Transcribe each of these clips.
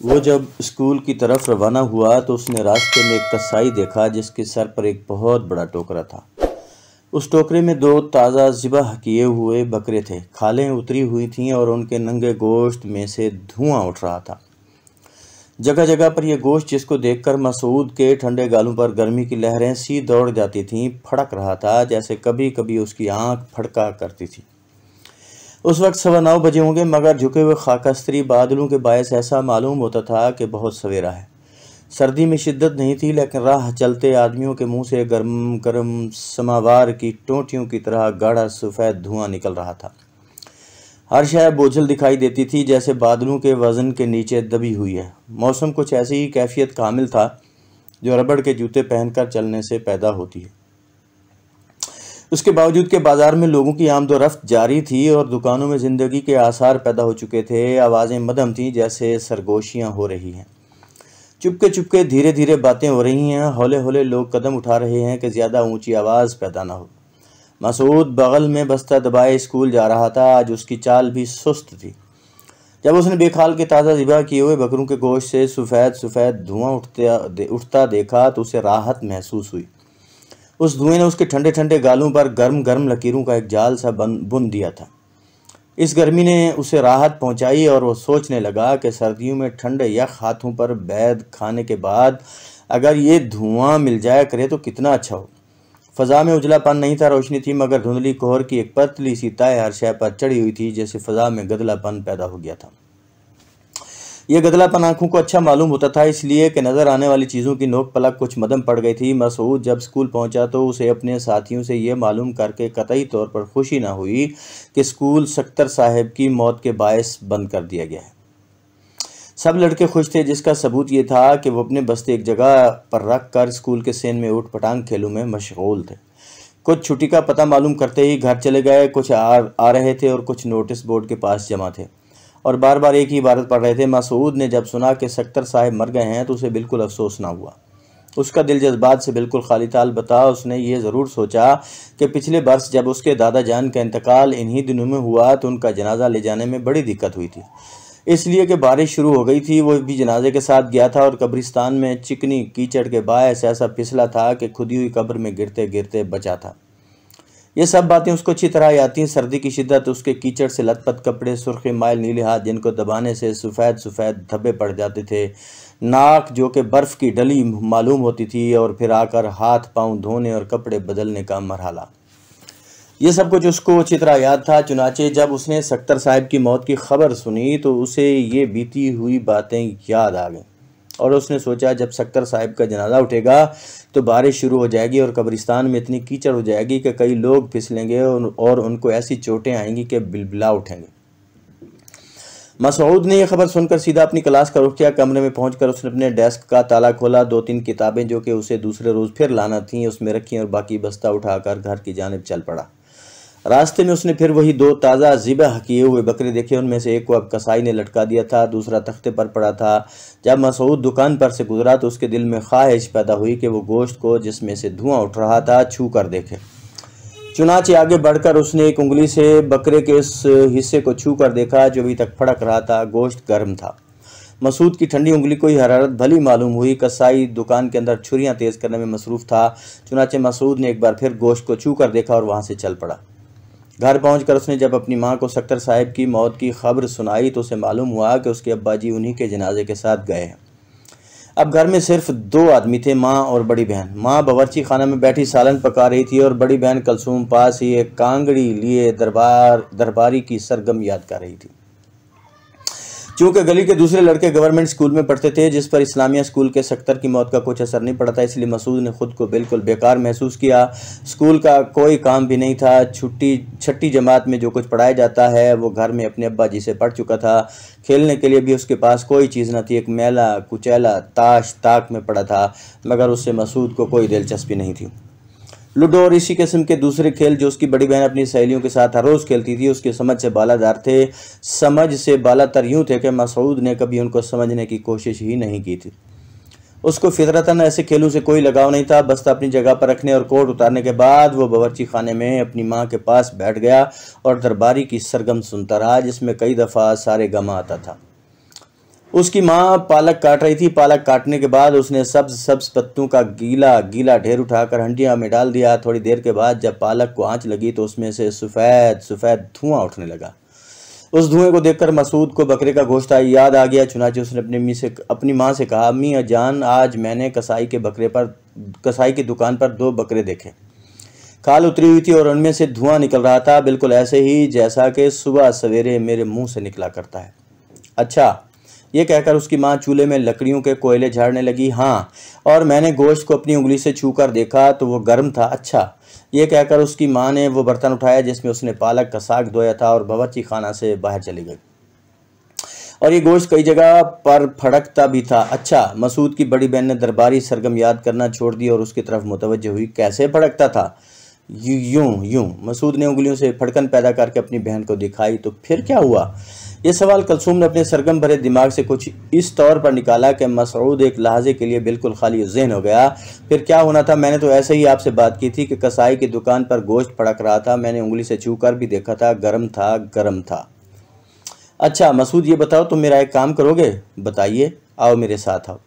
वो जब स्कूल की तरफ रवाना हुआ तो उसने रास्ते में एक कसाई देखा जिसके सर पर एक बहुत बड़ा टोकरा था। उस टोकरे में दो ताज़ा ज़िबह किए हुए बकरे थे। खालें उतरी हुई थीं और उनके नंगे गोश्त में से धुआं उठ रहा था। जगह जगह पर यह गोश्त, जिसको देखकर मसूद के ठंडे गालों पर गर्मी की लहरें सी दौड़ जाती थीं, फड़क रहा था जैसे कभी कभी उसकी आंख फड़का करती थी। उस वक्त 9:15 बजे होंगे, मगर झुके हुए खाकस्तरी बादलों के बायस ऐसा मालूम होता था कि बहुत सवेरा है। सर्दी में शिद्दत नहीं थी, लेकिन राह चलते आदमियों के मुंह से गर्म गर्म समावार की टोंटियों की तरह गाढ़ा सफ़ेद धुआं निकल रहा था। हर शय बोझल दिखाई देती थी, जैसे बादलों के वजन के नीचे दबी हुई है। मौसम कुछ ऐसी ही कैफियत कामिल था जो रबड़ के जूते पहनकर चलने से पैदा होती है। उसके बावजूद के बाजार में लोगों की आमदोरफ्त जारी थी और दुकानों में जिंदगी के आसार पैदा हो चुके थे। आवाज़ें मध्यम थीं, जैसे सरगोशियां हो रही हैं। चुपके चुपके धीरे धीरे बातें हो रही हैं। हौले हौले लोग कदम उठा रहे हैं कि ज़्यादा ऊंची आवाज़ पैदा ना हो। मसूद बगल में बस्ता दबाए स्कूल जा रहा था। आज उसकी चाल भी सुस्त थी। जब उसने बेखाल के ताज़ा ज़िबा किए हुए बकरों के गोश्त से सफ़ेद सफ़ेद धुआं उठता देखा तो उसे राहत महसूस हुई। उस धुएं ने उसके ठंडे ठंडे गालों पर गर्म गर्म लकीरों का एक जाल सा बुन दिया था। इस गर्मी ने उसे राहत पहुंचाई और वो सोचने लगा कि सर्दियों में ठंडे यख हाथों पर बैद खाने के बाद अगर ये धुआं मिल जाया करे तो कितना अच्छा हो। फ़ज़ा में उजलापन नहीं था, रोशनी थी, मगर धुंधली कोहर की एक पतली सी ताय हर शय पर चढ़ी हुई थी, जैसे फ़ज़ा में गदलापन पैदा हो गया था। यह गदलापन आंखों को अच्छा मालूम होता था, इसलिए कि नज़र आने वाली चीज़ों की नोक पलक कुछ मदम पड़ गई थी। मसूद जब स्कूल पहुंचा तो उसे अपने साथियों से यह मालूम करके कतई तौर पर खुशी न हुई कि स्कूल सक्तर साहब की मौत के बायस बंद कर दिया गया है। सब लड़के खुश थे, जिसका सबूत ये था कि वो अपने बस्ते एक जगह पर रख कर स्कूल के सेन में ऊट पटांग खेलों में मशगूल थे। कुछ छुट्टी का पता मालूम करते ही घर चले गए, कुछ आ रहे थे और कुछ नोटिस बोर्ड के पास जमा थे और बार बार एक ही इबारत पढ़ रहे थे। मसूद ने जब सुना कि सक्तर साहब मर गए हैं तो उसे बिल्कुल अफसोस ना हुआ। उसका दिल जज्बात से बिल्कुल खाली था। अलबत्ता उसने ये ज़रूर सोचा कि पिछले बरस जब उसके दादा जान का इंतकाल इन्हीं दिनों में हुआ तो उनका जनाजा ले जाने में बड़ी दिक्कत हुई थी, इसलिए कि बारिश शुरू हो गई थी। वो भी जनाजे के साथ गया था और कब्रिस्तान में चिकनी कीचड़ के बायस ऐसा फिसला था कि खुदी हुई कब्र में गिरते गिरते बचा था। ये सब बातें उसको अच्छी तरह याद थीं। सर्दी की शिद्दत, उसके कीचड़ से लथपथ कपड़े, सुर्ख माइल नीले हाथ जिनको दबाने से सफ़ेद सफ़ेद धब्बे पड़ जाते थे, नाक जो कि बर्फ़ की डली मालूम होती थी, और फिर आकर हाथ पाँव धोने और कपड़े बदलने का मरहला। ये सब कुछ उसको अच्छी तरह याद था। चुनाचे जब उसने सक्तर साहब की मौत की खबर सुनी तो उसे ये बीती हुई बातें याद आ गईं और उसने सोचा जब सक्तर साहब का जनाजा उठेगा तो बारिश शुरू हो जाएगी और कब्रिस्तान में इतनी कीचड़ हो जाएगी कि कई लोग फिसलेंगे और उनको ऐसी चोटें आएंगी कि बिलबिला उठेंगे। मसूद ने यह खबर सुनकर सीधा अपनी क्लास का रुख किया। कमरे में पहुंचकर उसने अपने डेस्क का ताला खोला। 2-3 किताबें जो कि उसे दूसरे रोज़ फिर लाना थीं उसमें रखी और बाकी बस्ता उठाकर घर की जानिब चल पड़ा। रास्ते में उसने फिर वही 2 ताज़ा ज़िबह किए हुए बकरे देखे। उनमें से एक को अब कसाई ने लटका दिया था, दूसरा तख्ते पर पड़ा था। जब मसूद दुकान पर से गुजरा तो उसके दिल में ख्वाहिश पैदा हुई कि वो गोश्त को, जिसमें से धुआं उठ रहा था, छू कर देखे। चुनाचे आगे बढ़कर उसने एक उंगली से बकरे के उस हिस्से को छू कर देखा जो अभी तक फड़क रहा था। गोश्त गर्म था। मसूद की ठंडी उंगली को ही हरारत भली मालूम हुई। कसाई दुकान के अंदर छुरियां तेज करने में मसरूफ़ था। चुनाचे मसूद ने एक बार फिर गोश्त को छू कर देखा और वहाँ से चल पड़ा। घर पहुंचकर उसने जब अपनी मां को सक्तर साहब की मौत की खबर सुनाई तो उसे मालूम हुआ कि उसके अब्बाजी उन्हीं के जनाजे के साथ गए हैं। अब घर में सिर्फ 2 आदमी थे, मां और बड़ी बहन। मां बावर्ची खाना में बैठी सालन पका रही थी और बड़ी बहन कलसूम पास ही एक कांगड़ी लिए दरबारी की सरगम याद कर रही थी। चूँकि गली के दूसरे लड़के गवर्नमेंट स्कूल में पढ़ते थे जिस पर इस्लामिया स्कूल के सक्तर की मौत का कुछ असर नहीं पड़ा था, इसलिए मसूद ने खुद को बिल्कुल बेकार महसूस किया। स्कूल का कोई काम भी नहीं था। छठी जमात में जो कुछ पढ़ाया जाता है वो घर में अपने अब्बा जी से पढ़ चुका था। खेलने के लिए भी उसके पास कोई चीज़ न थी। एक मैला कुचैला ताश ताक में पड़ा था, मगर उससे मसूद को कोई दिलचस्पी नहीं थी। लूडो और इसी किस्म के दूसरे खेल जो उसकी बड़ी बहन अपनी सहेलियों के साथ हर रोज़ खेलती थी उसकी समझ से बालादार थे। समझ से बालातर यूँ थे कि मसूद ने कभी उनको समझने की कोशिश ही नहीं की थी। उसको फितरतन ऐसे खेलों से कोई लगाव नहीं था। बस्ता अपनी जगह पर रखने और कोट उतारने के बाद वो बावर्ची खाने में अपनी माँ के पास बैठ गया और दरबारी की सरगम सुनता रहा जिसमें कई दफ़ा सारे गमा आता था। उसकी माँ पालक काट रही थी। पालक काटने के बाद उसने सब्ज सब्ज पत्तों का गीला गीला ढेर उठाकर हंडिया में डाल दिया। थोड़ी देर के बाद जब पालक को आंच लगी तो उसमें से सफ़ेद सफ़ेद धुआं उठने लगा। उस धुएं को देखकर मसूद को बकरे का गोश्त याद आ गया। चुनाचे उसने अपनी माँ से कहा, अम्मी जान, आज मैंने कसाई की दुकान पर 2 बकरे देखे। खाल उतरी हुई थी और उनमें से धुआं निकल रहा था, बिल्कुल ऐसे ही जैसा कि सुबह सवेरे मेरे मुंह से निकला करता है। अच्छा, ये कहकर उसकी माँ चूल्हे में लकड़ियों के कोयले झाड़ने लगी। हाँ, और मैंने गोश्त को अपनी उंगली से छूकर देखा तो वो गर्म था। अच्छा, ये कहकर उसकी माँ ने वो बर्तन उठाया जिसमें उसने पालक का साग धोया था और बावर्ची खाना से बाहर चली गई। और ये गोश्त कई जगह पर फड़कता भी था। अच्छा, मसूद की बड़ी बहन ने दरबारी सरगम याद करना छोड़ दी और उसकी तरफ मुतवज्जो हुई। कैसे फड़कता था? यूं यूं। मसूद ने उंगलियों से फड़कन पैदा करके अपनी बहन को दिखाई। तो फिर क्या हुआ? ये सवाल कलसूम ने अपने सरगम भरे दिमाग से कुछ इस तौर पर निकाला कि मसऊद एक लहजे के लिए बिल्कुल खाली ज़हन हो गया। फिर क्या होना था? मैंने तो ऐसे ही आपसे बात की थी कि कसाई की दुकान पर गोश्त फड़क रहा था। मैंने उंगली से छू कर भी देखा था, गर्म था, गर्म था। अच्छा मसूद, ये बताओ तुम मेरा एक काम करोगे? बताइए। आओ मेरे साथ आओ।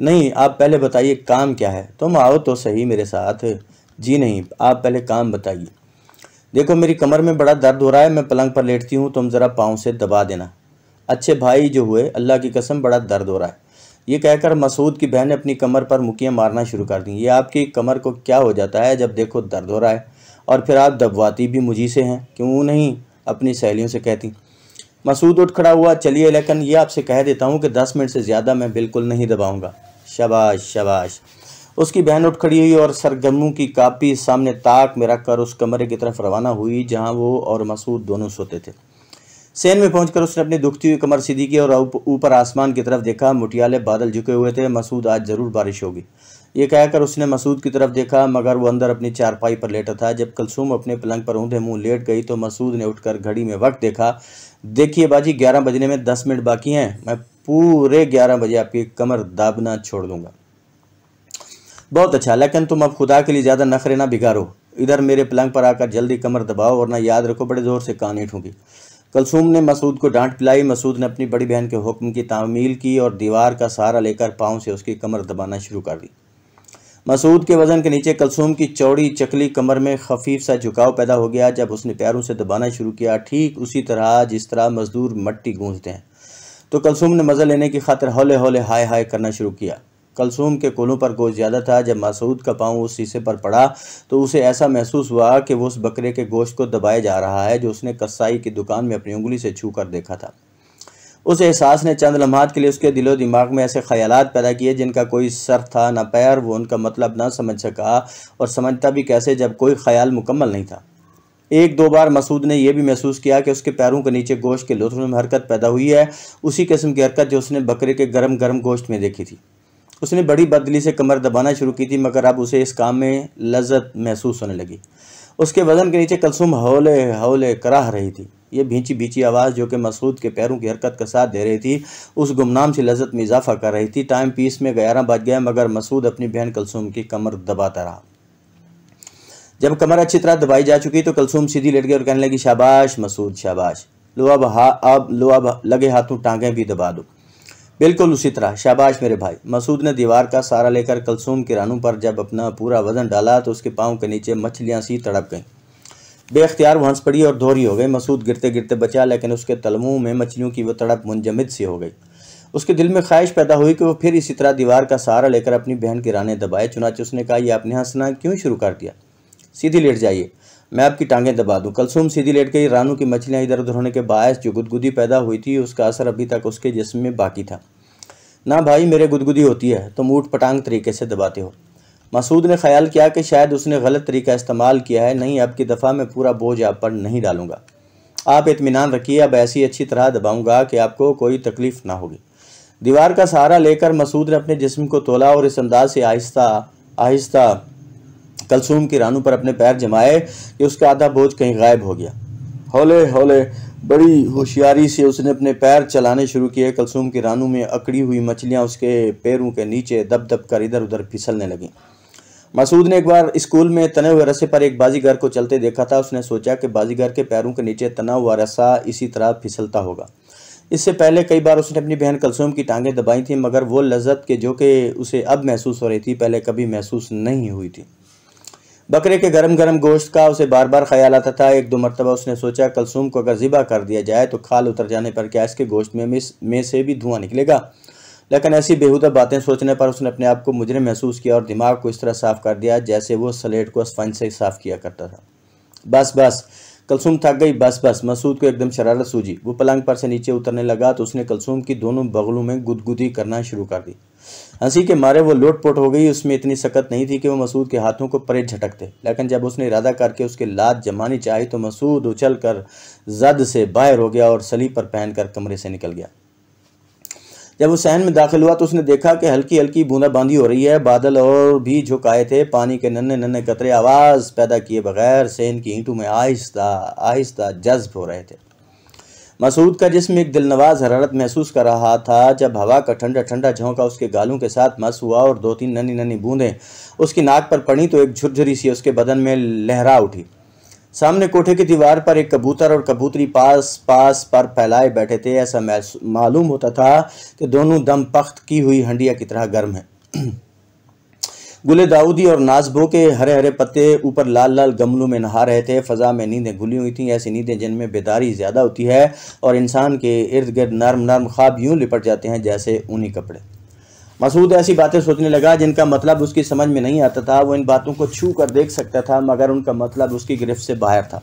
नहीं, आप पहले बताइए काम क्या है। तुम आओ तो सही मेरे साथ। जी नहीं, आप पहले काम बताइए। देखो, मेरी कमर में बड़ा दर्द हो रहा है, मैं पलंग पर लेटती हूँ, तुम ज़रा पाँव से दबा देना। अच्छे भाई जो हुए, अल्लाह की कसम बड़ा दर्द हो रहा है। ये कहकर मसूद की बहन ने अपनी कमर पर मुक्कियाँ मारना शुरू कर दी। ये आपकी कमर को क्या हो जाता है जब देखो दर्द हो रहा है, और फिर आप दबवाती भी मुझी से हैं, क्यों नहीं अपनी सहेलियों से कहती? मसूद उठ खड़ा हुआ। चलिए, लेकिन ये आपसे कह देता हूँ कि 10 मिनट से ज़्यादा मैं बिल्कुल नहीं दबाऊँगा। शाबाश शाबाश। उसकी बहन उठ खड़ी हुई और सरगर्मों की कापी सामने ताक में रखकर उस कमरे की तरफ रवाना हुई जहां वो और मसूद दोनों सोते थे। सेन में पहुंचकर उसने अपनी दुखती हुई कमर सीधी की और ऊपर आसमान की तरफ देखा। मुटियाले बादल झुके हुए थे। मसूद, आज जरूर बारिश होगी, ये कहकर उसने मसूद की तरफ देखा, मगर वो अंदर अपनी चारपाई पर लेटा था। जब कलसूम अपने पलंग पर ऊंधे मुंह लेट गई तो मसूद ने उठकर घड़ी में वक्त देखा। देखिए बाजी, 11 बजने में 10 मिनट बाकी हैं। मैं पूरे 11 बजे आपकी कमर दाबना छोड़ दूंगा। बहुत अच्छा, लेकिन तुम अब खुदा के लिए ज़्यादा नखरे ना बिगाड़ो। इधर मेरे पलंग पर आकर जल्दी कमर दबाओ, वरना याद रखो बड़े ज़ोर से कान ईंठूंगी। कलसूम ने मसूद को डांट पिलाई। मसूद ने अपनी बड़ी बहन के हुक्म की तामील की और दीवार का सहारा लेकर पाँव से उसकी कमर दबाना शुरू कर दी। मसूद के वजन के नीचे कलसूम की चौड़ी चकली कमर में खफीफ सा झुकाव पैदा हो गया जब उसने पैरों से दबाना शुरू किया, ठीक उसी तरह जिस तरह मजदूर मट्टी गूंजते हैं। तो कलसूम ने मज़ा लेने की खातिर हौले हौले हाय हाय करना शुरू किया। कलसूम के कोलों पर गोश्त ज़्यादा था। जब मसूद का पाँव उस शीशे पर पड़ा तो उसे ऐसा महसूस हुआ कि वो उस बकरे के गोश्त को दबाया जा रहा है जो उसने कसाई की दुकान में अपनी उंगली से छू कर देखा था। उस एहसास ने चंद लम्हात के लिए उसके दिलो दिमाग में ऐसे ख्यालात पैदा किए जिनका कोई सर था न पैर। वो उनका मतलब न समझ सका, और समझता भी कैसे जब कोई ख्याल मुकम्मल नहीं था। एक दो बार मसूद ने यह भी महसूस किया कि उसके पैरों के नीचे गोश्त के लुत्फ़ में हरकत पैदा हुई है, उसी किस्म की हरकत जो उसने बकरे के गर्म गर्म गोश्त में देखी थी। उसने बड़ी बदली से कमर दबाना शुरू की थी, मगर अब उसे इस काम में लज्जत महसूस होने लगी। उसके वजन के नीचे कलसूम हौले हौले कराह रही थी। ये भींची भींची आवाज़ जो कि मसूद के पैरों की हरकत का साथ दे रही थी, उस गुमनाम सी लज्जत में इजाफा कर रही थी। टाइम पीस में 11 बज गया, मगर मसूद अपनी बहन कलसूम की कमर दबाता रहा। जब कमर अच्छी तरह दबाई जा चुकी तो कलसूम सीधी लेट गई और कहने लगी, शाबाश मसूद शाबाश, लो अब लगे हाथों टांगें भी दबा दो। बिल्कुल उसी तरह, शाबाश मेरे भाई। मसूद ने दीवार का सहारा लेकर कलसूम के रानों पर जब अपना पूरा वजन डाला तो उसके पाँव के नीचे मछलियाँ सी तड़प गईं। बेख्तियार वो हंस पड़ी और दोहरी हो गई। मसूद गिरते गिरते बचा, लेकिन उसके तलमुओं में मछलियों की वो तड़प मुंजमद सी हो गई। उसके दिल में ख्वाहिश पैदा हुई कि वो फिर इसी तरह दीवार का सहारा लेकर अपनी बहन के राने दबाए। चुनाचे उसने कहा, ये आपने हंसना क्यों शुरू कर दिया? सीधी लेट जाइए, मैं आपकी टांगें दबा दूं। कलसूम सीधी लेट गई। रानों की मछलियाँ इधर उधर होने के बायस जो गुदगुदी पैदा हुई थी उसका असर अभी तक उसके जिस्म में बाकी था। ना भाई, मेरे गुदगुदी होती है, तुम ऊट पटांग तरीके से दबाते हो। मसूद ने ख्याल किया कि शायद उसने गलत तरीका इस्तेमाल किया है। नहीं, अब की दफ़ा मैं पूरा बोझ आप पर नहीं डालूंगा। आप इत्मीनान रखिए, अब ऐसी अच्छी तरह दबाऊंगा कि आपको कोई तकलीफ ना होगी। दीवार का सहारा लेकर मसूद ने अपने जिस्म को तोला और इस अंदाज से आहिस्ता आहिस्ता कलसूम की रानों पर अपने पैर जमाए कि उसका आधा बोझ कहीं गायब हो गया। हौले हौले बड़ी होशियारी से उसने अपने पैर चलाने शुरू किए। कलसूम की रानों में अकड़ी हुई मछलियाँ उसके पैरों के नीचे दब दब कर इधर उधर फिसलने लगीं। मसूद ने एक बार स्कूल में तने हुए रस्से पर एक बाजीगर को चलते देखा था। उसने सोचा कि बाजीगर के पैरों के नीचे तना हुआ रस्सा इसी तरह फिसलता होगा। इससे पहले कई बार उसने अपनी बहन कलसूम की टांगें दबाई थी, मगर वो लज्जत के जो कि उसे अब महसूस हो रही थी पहले कभी महसूस नहीं हुई थी। बकरे के गरम गरम गोश्त का उसे बार बार ख्याल आता था। एक दो मरतबा उसने सोचा, कलसूम को अगर ज़िबा कर दिया जाए तो खाल उतर जाने पर क्या इसके गोश्त में से भी धुआं निकलेगा। लेकिन ऐसी बेहुदा बातें सोचने पर उसने अपने आप को मुजरिम महसूस किया और दिमाग को इस तरह साफ कर दिया जैसे वो स्लेट को स्पंज से साफ किया करता था। बस बस, कलसूम थक गई, बस बस। मसूद को एकदम शरारत सूझी। वो पलंग पर से नीचे उतरने लगा तो उसने कलसूम की दोनों बगलों में गुदगुदी करना शुरू कर दी। हंसी के मारे वो लोटपोट हो गई। उसमें इतनी सकत नहीं थी कि वो मसूद के हाथों को परे झटकते, लेकिन जब उसने इरादा करके उसके लात जमानी चाही तो मसूद उछल कर जद से बाहर हो गया और सलीपर पहनकर कमरे से निकल गया। जब वो सहन में दाखिल हुआ तो उसने देखा कि हल्की हल्की बूंदाबांदी हो रही है। बादल और भी झुकाए थे। पानी के नन्हे नन्हे कतरे आवाज़ पैदा किए बगैर सहन की ईंटों में आहिस्ता आहिस्ता जज्ब हो रहे थे। मसूद का जिस्म एक दिलनवाज हरारत महसूस कर रहा था। जब हवा का ठंडा ठंडा झोंका उसके गालों के साथ मस हुआ और दो तीन नन्ही नन्ही बूंदें उसकी नाक पर पड़ी तो एक झुरझुरी सी उसके बदन में लहरा उठी। सामने कोठे की दीवार पर एक कबूतर और कबूतरी पास पास पर फैलाए बैठे थे। ऐसा मालूम होता था कि दोनों दम पख्त की हुई हंडिया की तरह गर्म है। गुले दाऊदी और नाजबो के हरे हरे पत्ते ऊपर लाल लाल गमलों में नहा रहे थे। फजा में नींदें घुली हुई थीं, ऐसी नींदें जिनमें बेदारी ज़्यादा होती है और इंसान के इर्द गिर्द नर्म नर्म ख्वाब यूं लिपट जाते हैं जैसे ऊनी कपड़े। मसूद ऐसी बातें सोचने लगा जिनका मतलब उसकी समझ में नहीं आता था। वो इन बातों को छू कर देख सकता था मगर उनका मतलब उसकी गिरफ्त से बाहर था।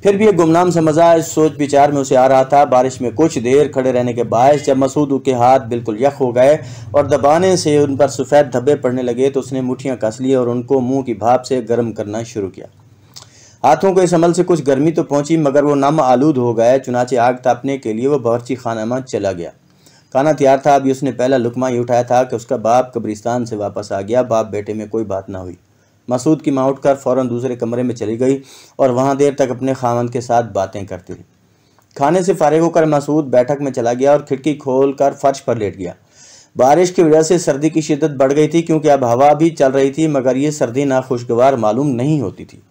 फिर भी एक गुमनाम सा मज़ा इस सोच विचार में उसे आ रहा था। बारिश में कुछ देर खड़े रहने के बायस जब मसूद के हाथ बिल्कुल यख हो गए और दबाने से उन पर सफ़ेद धब्बे पड़ने लगे तो उसने मुठ्ठियाँ कस ली और उनको मुंह की भाप से गर्म करना शुरू किया। हाथों को इस अमल से कुछ गर्मी तो पहुंची मगर वो नम आलूद हो गए। चुनाचे आग तापने के लिए वो बावर्ची खाना में चला गया। खाना तैयार था। अभी उसने पहला लुकमा ही उठाया था कि उसका बाप कब्रिस्तान से वापस आ गया। बाप बेटे में कोई बात ना हुई। मसूद की माँ उठकर फ़ौरन दूसरे कमरे में चली गई और वहाँ देर तक अपने खामन के साथ बातें करती रही। खाने से फारिग होकर मसूद बैठक में चला गया और खिड़की खोल कर फर्श पर लेट गया। बारिश की वजह से सर्दी की शिद्दत बढ़ गई थी क्योंकि अब हवा भी चल रही थी मगर ये सर्दी नाखुशगवार मालूम नहीं होती थी।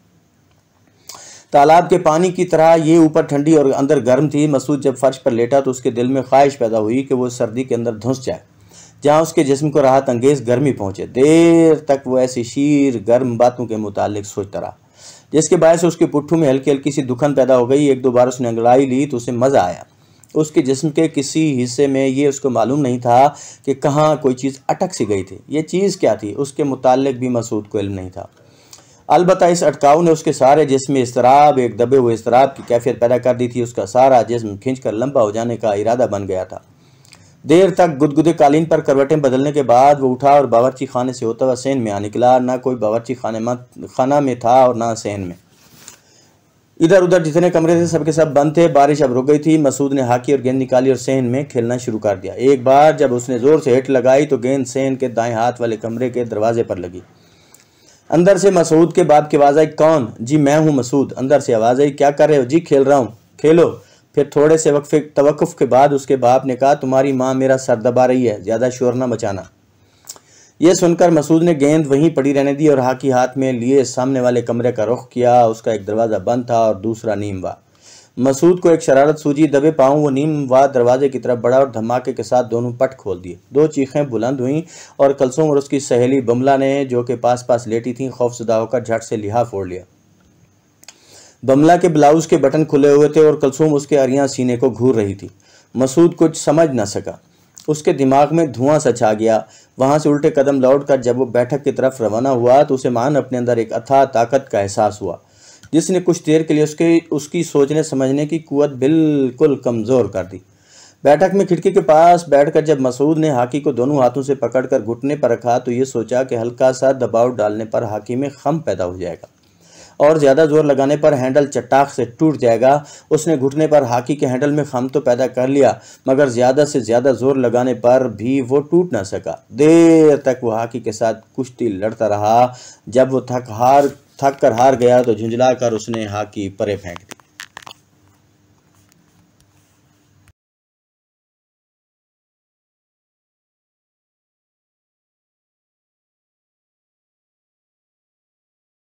तालाब के पानी की तरह ये ऊपर ठंडी और अंदर गर्म थी। मसूद जब फर्श पर लेटा तो उसके दिल में ख्वाहिश पैदा हुई कि वो सर्दी के अंदर धुंस जाए जहाँ उसके जिस्म को राहत अंगेज गर्मी पहुँचे। देर तक वो ऐसी शीर गर्म बातों के मुतालिक सोचता रहा जिसके बायस उसके पुट्ठू में हल्की हल्की सी दुखन पैदा हो गई। एक दो बार उसने अंगड़ाई ली तो उसे मज़ा आया। उसके जिस्म के किसी हिस्से में ये उसको मालूम नहीं था कि कहाँ कोई चीज़ अटक सी गई थी। ये चीज़ क्या थी उसके मुतालिक भी मसूद को इल्म नहीं था। अलबत्ता इस अटकाव ने उसके सारे जिस्म में इस्तराब, एक दबे हुए इस्तराब की कैफियत पैदा कर दी थी। उसका सारा जिस्म खींचकर लंबा हो जाने का इरादा बन गया था। देर तक गुदगुदे कालीन पर करवटें बदलने के बाद वो उठा और बावर्ची खाने से होता हुआ सहन में आ निकला। ना कोई बावर्ची खाना में था और ना सहन में। इधर उधर जितने कमरे थे सबके सब बंद थे। बारिश अब रुक गई थी। मसूद ने हाकी और गेंद निकाली और सहन में खेलना शुरू कर दिया। एक बार जब उसने जोर से हिट लगाई तो गेंद सहन के दाएं हाथ वाले कमरे के दरवाजे पर लगी। अंदर से मसूद के बाप की आवाज़ आई, कौन? जी मैं हूँ मसूद। अंदर से आवाज़ आई, क्या कर रहे हो? जी खेल रहा हूँ। खेलो। फिर थोड़े से तवक्कुफ के बाद उसके बाप ने कहा, तुम्हारी माँ मेरा सर दबा रही है, ज़्यादा शोर न मचाना। यह सुनकर मसूद ने गेंद वहीं पड़ी रहने दी और हाकी हाथ में लिए सामने वाले कमरे का रुख किया। उसका एक दरवाज़ा बंद था और दूसरा नीम वा। मसूद को एक शरारत सूझी। दबे पाँव वो नीम वा दरवाजे की तरफ बढ़ा और धमाके के साथ दोनों पट खोल दिए। दो चीखें बुलंद हुईं और कलसूम और उसकी सहेली बमला ने, जो कि पास पास लेटी थीं, खौफजदा होकर झट से लिहा फोड़ लिया। बमला के ब्लाउज के बटन खुले हुए थे और कलसूम उसके अरियां सीने को घूर रही थी। मसूद कुछ समझ न सका। उसके दिमाग में धुआं सा छा गया। वहां से उल्टे कदम लौटकर जब वो बैठक की तरफ रवाना हुआ तो उसे मान अपने अंदर एक अथाह ताकत का एहसास हुआ जिसने कुछ देर के लिए उसकी सोचने समझने की कुव्वत बिल्कुल कमज़ोर कर दी। बैठक में खिड़की के पास बैठकर जब मसूद ने हाकी को दोनों हाथों से पकड़कर घुटने पर रखा तो ये सोचा कि हल्का सा दबाव डालने पर हाकी में खम पैदा हो जाएगा और ज़्यादा जोर लगाने पर हैंडल चट्टाक से टूट जाएगा। उसने घुटने पर हाकी के हैंडल में खम तो पैदा कर लिया मगर ज़्यादा से ज़्यादा जोर लगाने पर भी वो टूट ना सका। देर तक वो हाकी के साथ कुश्ती लड़ता रहा। जब वो थक कर हार गया तो झुंझला कर उसने हाकी परे फेंक दिया।